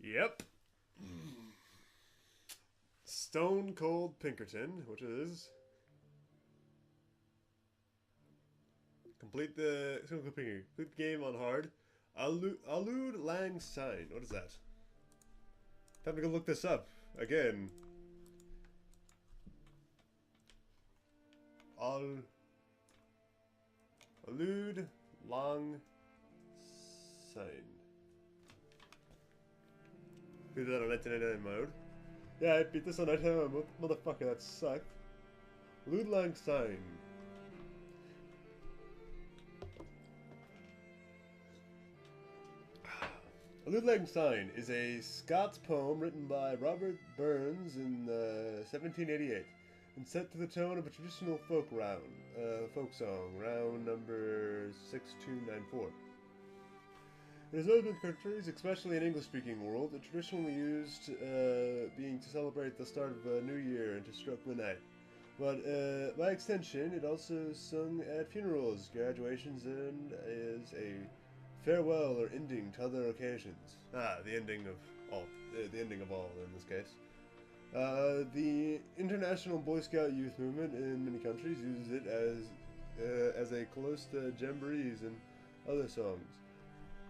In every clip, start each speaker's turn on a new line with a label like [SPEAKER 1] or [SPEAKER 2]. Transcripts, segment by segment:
[SPEAKER 1] Yep. Stone Cold Pinkerton, which is complete the game on hard. Alud Lang Sign. What is that? Time to go look this up again. Alud Lang Sign. Beat that on 1999 mode. Yeah, I beat this on 1999 mode. Motherfucker, that sucked. Alud Lang Sign. Alud Lang Syne is a Scots poem written by Robert Burns in 1788 and set to the tone of a traditional folk song, round number 6294. In Northern countries, especially in English-speaking world, it traditionally used being to celebrate the start of a new year and to stroke the night. But by extension, it also sung at funerals, graduations, and is a farewell or ending to other occasions. The ending of all. The ending of all in this case. The International Boy Scout Youth Movement in many countries uses it as a close to jamborees and other songs.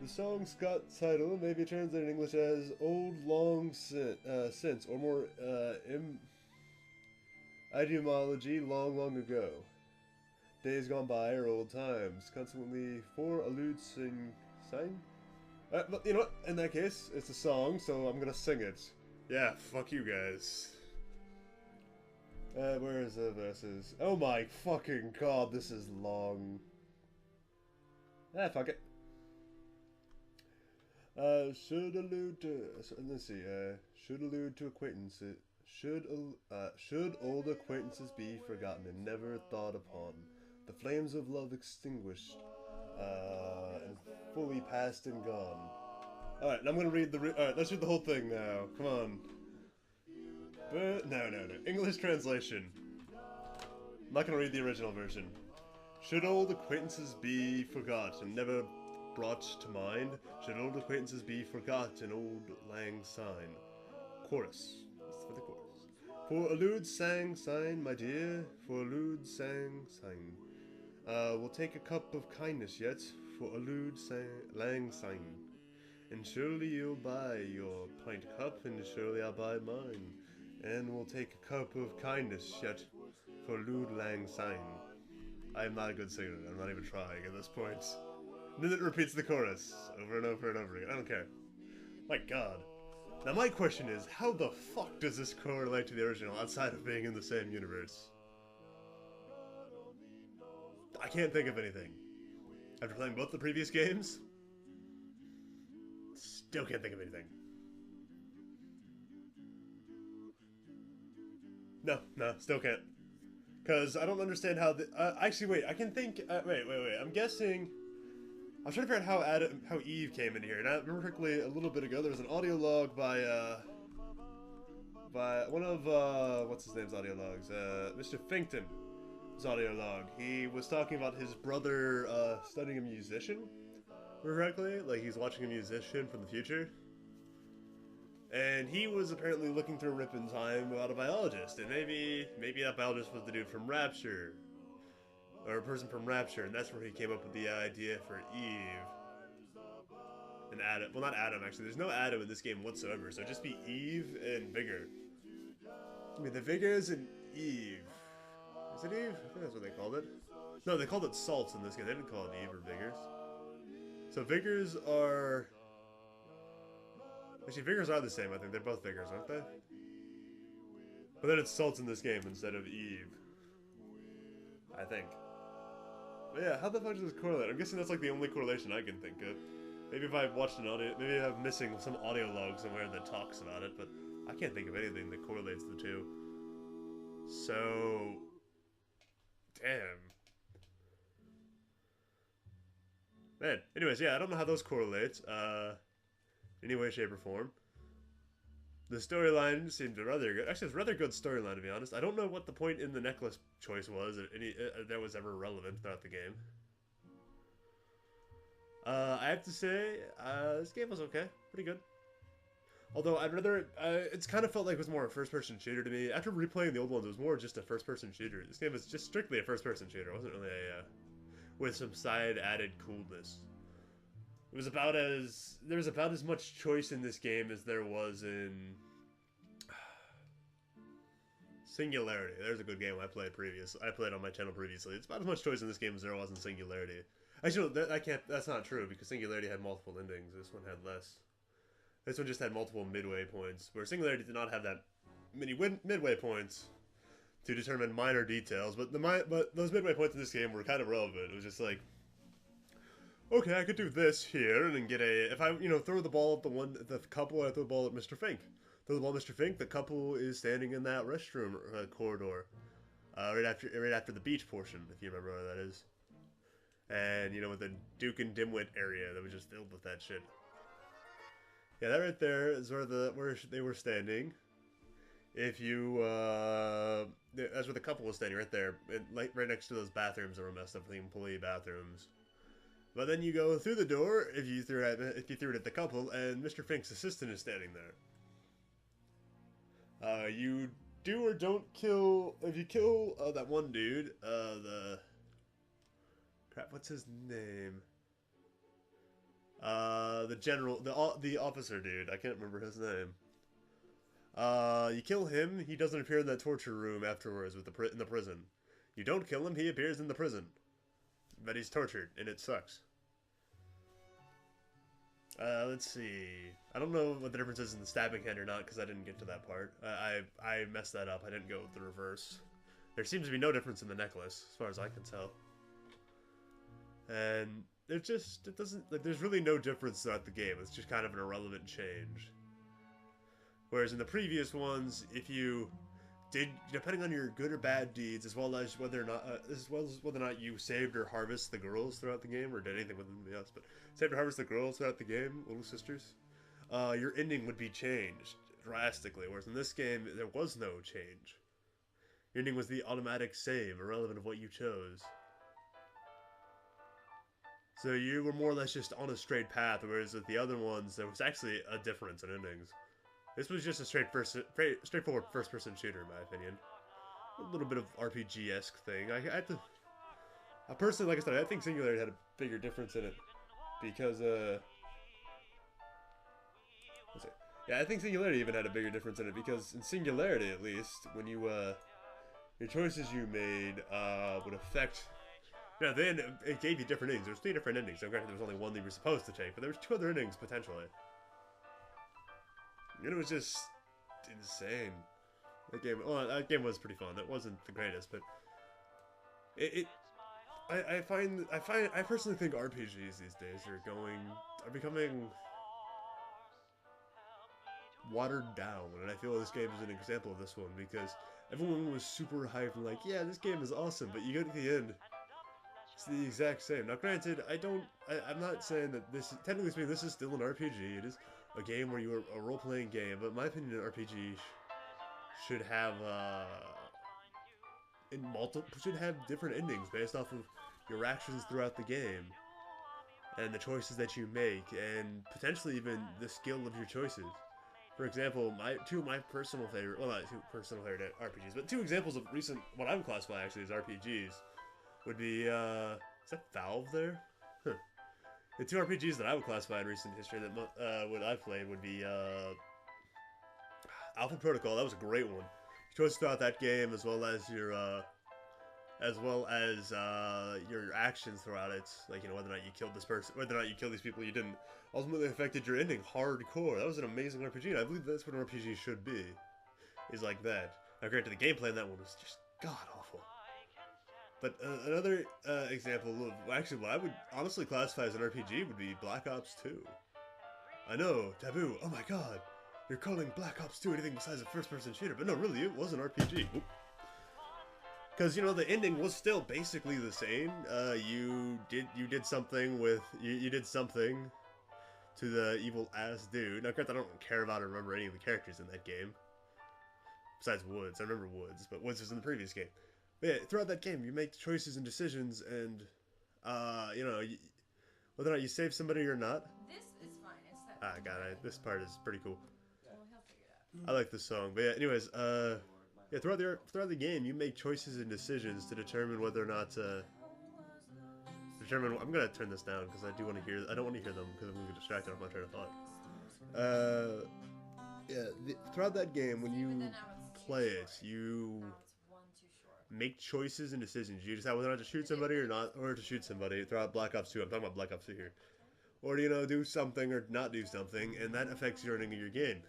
[SPEAKER 1] The song's Scots title may be translated in English as "Old Long Since," or more etymology, "long, long ago." Days gone by are old times. Consequently, for Alud Sign. But you know what? In that case, it's a song, so I'm gonna sing it. Yeah, fuck you guys. Where is the verses? Oh my fucking god, this is long. Fuck it. Should allude to. Let's see. Should allude to acquaintances. Should old acquaintances be forgotten and never thought upon? The flames of love extinguished, and fully past and gone. Alright, now I'm gonna read alright, let's read the whole thing now. Come on. But, no. English translation. I'm not gonna read the original version. Should old acquaintances be forgot and never brought to mind? Should old acquaintances be forgot in old lang syne? Chorus. This is for the chorus. For Alud sang syne, my dear, for Alud sang syne. We'll take a cup of kindness yet, for Alud lang syne. And surely you'll buy your pint cup, and surely I'll buy mine. And we'll take a cup of kindness yet, for Alud lang syne. I am not a good singer, I'm not even trying at this point. And then it repeats the chorus, over and over and over again. I don't care. My god. Now my question is, how the fuck does this correlate to the original outside of being in the same universe? I can't think of anything. After playing both the previous games, still can't think of anything. No, still can't. Because I don't understand how the... actually, wait, I can think... wait. I'm guessing... I was trying to figure out how Eve came in here. And I remember correctly a little bit ago, there was an audio log by one of, what's his name's audio logs? Mr. Finkton's audio log. He was talking about his brother, studying a musician. Remember correctly? Like, he's watching a musician from the future. And he was apparently looking through a rip in time about a biologist. And maybe that biologist was the dude from Rapture. Or a person from Rapture, and that's where he came up with the idea for Eve. And Adam. Well, not Adam, actually. There's no Adam in this game whatsoever, so it'd just be Eve and Vigor. I mean, the Vigors and Eve. Is it Eve? I think that's what they called it. No, they called it Salts in this game. They didn't call it Eve or Vigors. So Vigors are... Actually, Vigors are the same, I think. They're both Vigors, aren't they? But then it's Salts in this game instead of Eve. I think. But yeah, how the fuck does this correlate? I'm guessing that's like the only correlation I can think of. Maybe if I watched an audio, maybe I'm missing some audio log somewhere that talks about it, but I can't think of anything that correlates the two. So, damn. Man, anyways, yeah, I don't know how those correlate, any way, shape, or form. The storyline seemed rather good. Actually, it's a rather good storyline, to be honest. I don't know what the point in the necklace choice was, or any that was ever relevant throughout the game. I have to say, this game was okay. Pretty good. Although I'd rather, it's kind of felt like it was more a first-person shooter to me. After replaying the old ones, it was more just a first-person shooter. This game was just strictly a first-person shooter. It wasn't really a, with some side added coolness. It was about as, there was about as much choice in this game as there was in Singularity. There's a good game I played on my channel previously. It's about as much choice in this game as there was in Singularity. Actually, that's not true, because Singularity had multiple endings. This one had less. This one just had multiple midway points, where Singularity did not have that many midway points to determine minor details, but those midway points in this game were kind of relevant. It was just like, okay, I could do this here, and then get a, if I, throw the ball at the couple, I throw the ball at Mr. Fink. Throw the ball at Mr. Fink, the couple is standing in that restroom corridor, right after the beach portion, if you remember where that is. And, with the Duke and Dimwit area that was just filled with that shit. Yeah, that right there is where they were standing. If you, that's where the couple was standing, right there, right next to those bathrooms that were messed up, the employee bathrooms. But then you go through the door if you threw it at the couple, and Mr. Fink's assistant is standing there. You do or don't kill. If you kill that one dude, what's his name? The general, the officer dude. I can't remember his name. You kill him, he doesn't appear in that torture room afterwards in the prison. You don't kill him, he appears in the prison. But he's tortured, and it sucks. Let's see. I don't know what the difference is in the stabbing hand or not, because I didn't get to that part. I messed that up. I didn't go with the reverse. There seems to be no difference in the necklace, as far as I can tell. And it doesn't, like, there's really no difference throughout the game. It's just kind of an irrelevant change. Whereas in the previous ones, if you did, depending on your good or bad deeds, as well as whether or not you saved or harvested the girls throughout the game, or did anything with them else, but saved or harvested the girls throughout the game, little sisters, your ending would be changed drastically. Whereas in this game, there was no change. Your ending was the automatic save, irrelevant of what you chose. So you were more or less just on a straight path, whereas with the other ones, there was actually a difference in endings. This was just a straightforward first-person shooter, in my opinion. A little bit of RPG-esque thing. I personally, like I said, I think Singularity had a bigger difference in it. Because, yeah, I think Singularity even had a bigger difference in it, because in Singularity, at least, when you, your choices you made, would affect... Yeah, then it gave you different endings. There's 3 different endings. So granted, there was only one that you were supposed to take, but there was 2 other endings, potentially. And it was just insane. That game was pretty fun. It wasn't the greatest, but I personally think RPGs these days are becoming watered down, and I feel this game is an example of this one, because everyone was super hyped and like, yeah, this game is awesome, but you get to the end, it's the exact same. Now, granted, I'm not saying that technically speaking, this is still an RPG. It is a game where you're a role-playing game, but in my opinion, an RPG should have different endings based off of your actions throughout the game and the choices that you make, and potentially even the skill of your choices. For example, two of my personal favorite, well, not two personal favorite RPGs, but 2 examples of recent, what I would classify actually as RPGs, would be, is that Valve there? Huh. The 2 RPGs that I would classify in recent history that what I've played would be Alpha Protocol. That was a great one. Choices throughout that game, as well as your actions throughout it, like whether or not you killed this person, whether or not you killed these people you didn't, ultimately affected your ending hardcore. That was an amazing RPG, and I believe that's what an RPG should be, is like that. Now, granted, the gameplay in that one was just god awful. But another example of actually what I would honestly classify as an RPG would be Black Ops 2. I know, taboo. Oh my god, you're calling Black Ops 2 anything besides a first-person shooter, but no, really, it was an RPG. Because the ending was still basically the same. You did something to the evil ass dude. Now, granted, I don't care about or remember any of the characters in that game. Besides Woods, I remember Woods, but Woods was in the previous game. But yeah, throughout that game, you make choices and decisions, and whether or not you save somebody or not.
[SPEAKER 2] This is fine. It's that.
[SPEAKER 1] God, this part is pretty cool. I like this song. But yeah, anyways, yeah, throughout the game, you make choices and decisions to determine whether or not to determine. I'm gonna turn this down because I do want to hear. I don't want to hear them because I'm gonna get distracted off my train of thought. Yeah, throughout that game, when you play it, you make choices and decisions. You decide whether or not to shoot somebody or not, or to shoot somebody. Throughout Black Ops 2, I'm talking about Black Ops 2 here, or do something or not do something, and that affects your ending of your game.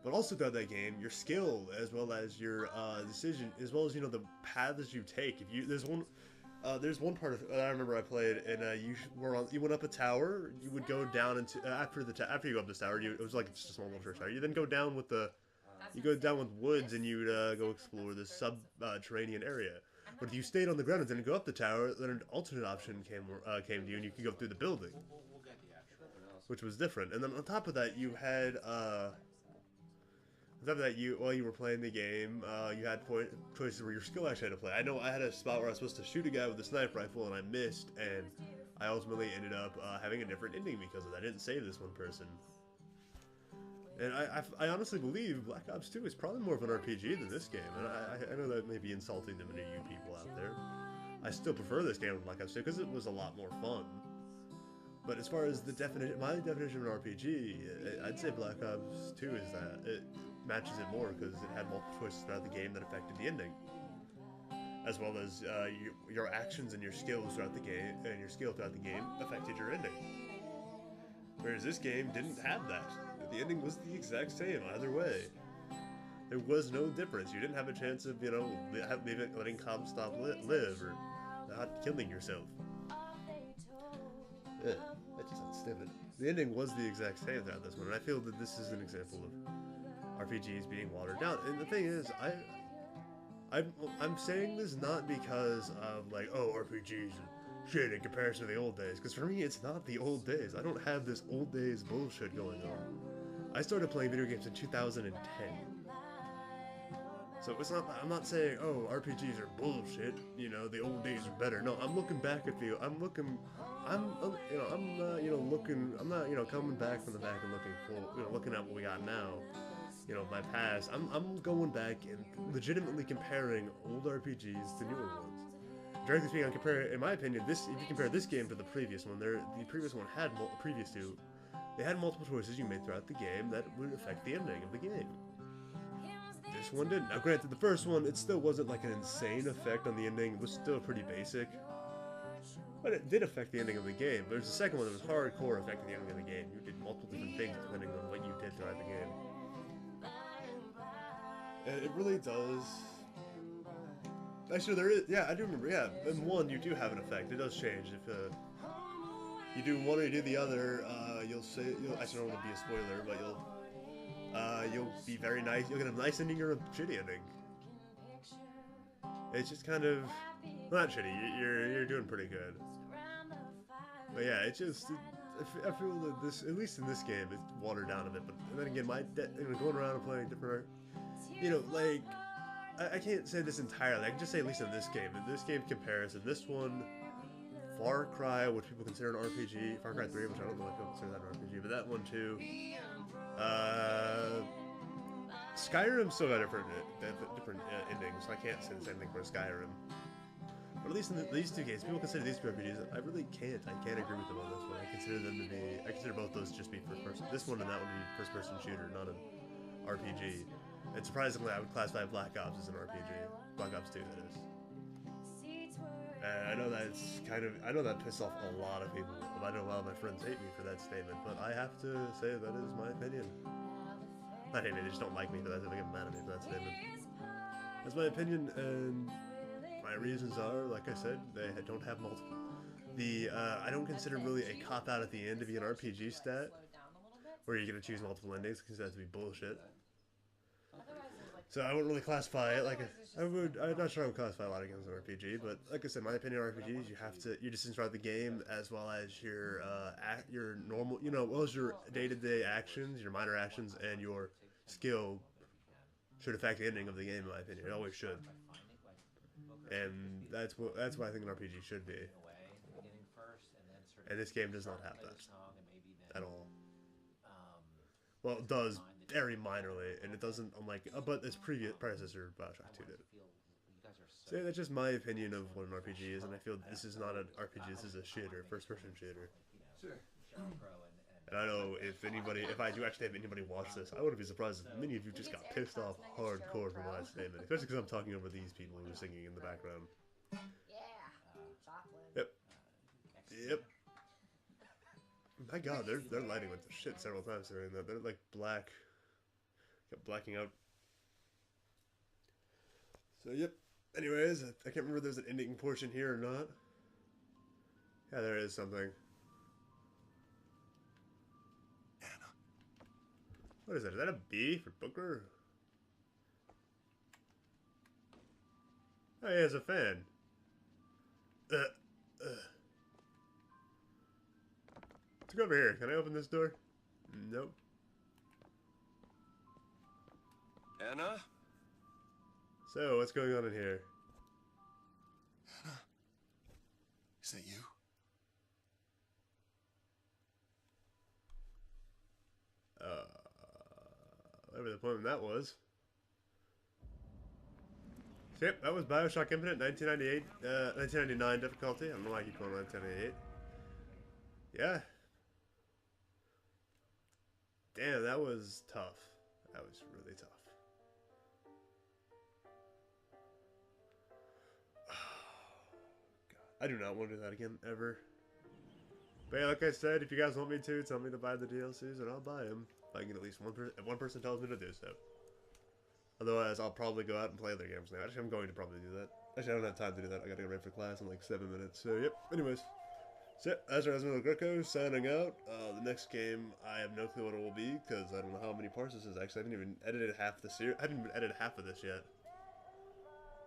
[SPEAKER 1] But also throughout that game, your skill as well as your decision, as well as the paths you take. If you there's one part of I remember I played, and you went up a tower. You would go down into after you go up this tower. It was like just a small little church tower. You then go down with woods, and you'd go explore this subterranean area. But if you stayed on the ground and didn't go up the tower, then an alternate option came to you, and you could go through the building, which was different. And then on top of that, you had while you were playing the game, you had choices where your skill actually had to play. I know I had a spot where I was supposed to shoot a guy with a sniper rifle, and I missed, and I ultimately ended up having a different ending because of that. I didn't save this one person. And I honestly believe Black Ops 2 is probably more of an RPG than this game, and I know that may be insulting to many of you people out there. I still prefer this game to Black Ops 2 because it was a lot more fun. But as far as my definition of an RPG, I'd say Black Ops 2 is that it matches it more because it had multiple choices throughout the game that affected the ending, as well as your actions and your skills throughout the game, and your skill throughout the game affected your ending. Whereas this game didn't have that. The ending was the exact same either way. There was no difference. You didn't have a chance of letting Comstock live or not killing yourself. Yeah, that just sounds stupid. The ending was the exact same throughout this one, and I feel that this is an example of RPGs being watered down. And the thing is, I'm saying this not because of RPGs are shit in comparison to the old days, because for me it's not the old days. I don't have this old days bullshit going on. I started playing video games in 2010. So it's not. I'm not saying, oh, RPGs are bullshit. The old days are better. No, I'm looking back at the. I'm looking. I'm looking. I'm not coming back from the back and looking at what we got now. My past. I'm going back and legitimately comparing old RPGs to newer ones. Directly speaking, I'm comparing. In my opinion, if you compare this game to the previous one, the previous one had previous two. They had multiple choices you made throughout the game that would affect the ending of the game. This one didn't. Now, granted, the first one, it still wasn't like an insane effect on the ending. It was still pretty basic. But it did affect the ending of the game. There's the second one that was hardcore affecting the ending of the game. You did multiple different things depending on what you did throughout the game. And it really does. Actually, there is. Yeah, I do remember. Yeah, in one, you do have an effect. It does change. If you do one or you do the other, actually, I don't want to be a spoiler, but you'll be very nice. You'll get a nice ending or a shitty ending. It's just kind of not shitty. You're doing pretty good. But yeah, I feel that this, at least in this game, it's watered down a bit. But then again, going around and playing different, I can't say this entirely. I can just say at least in this game. In this game comparison, this one, Far Cry, which people consider an RPG, Far Cry 3, which I don't know if people consider that an RPG, but that one too. Skyrim still got different endings, so I can't say the same thing for Skyrim. But at least in these two games, people consider these two RPGs. I really can't. I can't agree with them on this one. I consider both those just be first person. This one and that one to be first person shooter, not an RPG. And surprisingly, I would classify Black Ops as an RPG. Black Ops 2, that is. And I know that pissed off a lot of people. I know a lot of my friends hate me for that statement, but I have to say that is my opinion. Not hate me, they just don't like me for that. They get mad at me for that statement. That's my opinion, and my reasons are, like I said, they don't have multiple. I don't consider really a cop-out at the end to be an RPG stat, where you're going to choose multiple endings, because that to be bullshit. So I wouldn't really classify it I'm not sure I would classify a lot of games as an RPG, but like I said, my opinion on RPGs, your decisions throughout the game, as well as your normal, well as your day-to-day actions, your minor actions, and your skill should affect the ending of the game, in my opinion. It always should. And that's what I think an RPG should be. And this game does not have that at all. Well, it does very minorly, and it doesn't, unlike, but its previous predecessor, Bioshock 2 did it. So yeah, that's just my opinion of what an RPG is, and I feel this is not an RPG, this is a shooter, first-person shooter.
[SPEAKER 2] Sure.
[SPEAKER 1] And I know if I do actually have anybody watch this, I wouldn't be surprised if many of you just got pissed off hardcore from my statement, especially because I'm talking over these people who are singing in the background. Yep. Yep. My god, their lighting went to shit several times during that. They're like black. Kept blacking out. So, yep. Anyways, I can't remember if there's an ending portion here or not. Yeah, there is something.
[SPEAKER 2] Anna.
[SPEAKER 1] What is that? Is that a B for Booker? Oh, yeah, it's a fan. Let's go over here. Can I open this door? Nope.
[SPEAKER 2] Anna?
[SPEAKER 1] So, what's going on in here?
[SPEAKER 2] Anna? Is that you?
[SPEAKER 1] Whatever the point of that was. So, yep, that was Bioshock Infinite, 1998, 1999 difficulty. I don't know why I keep going 1998. Yeah. Damn, that was tough. That was really tough. God, I do not want to do that again, ever. But yeah, like I said, if you guys want me to, tell me to buy the DLCs and I'll buy them. If I can at least if one person tells me to do so. Otherwise, I'll probably go out and play other games now. Actually, I'm going to probably do that. Actually, I don't have time to do that. I gotta get ready for class in like 7 minutes. So, yep. Anyways. So, that's Rasmus L Greco signing out. The next game, I have no clue what it will be, because I don't know how many parts this is. Actually, I haven't even edited half the series. I haven't even edited half of this yet.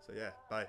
[SPEAKER 1] So, yeah. Bye.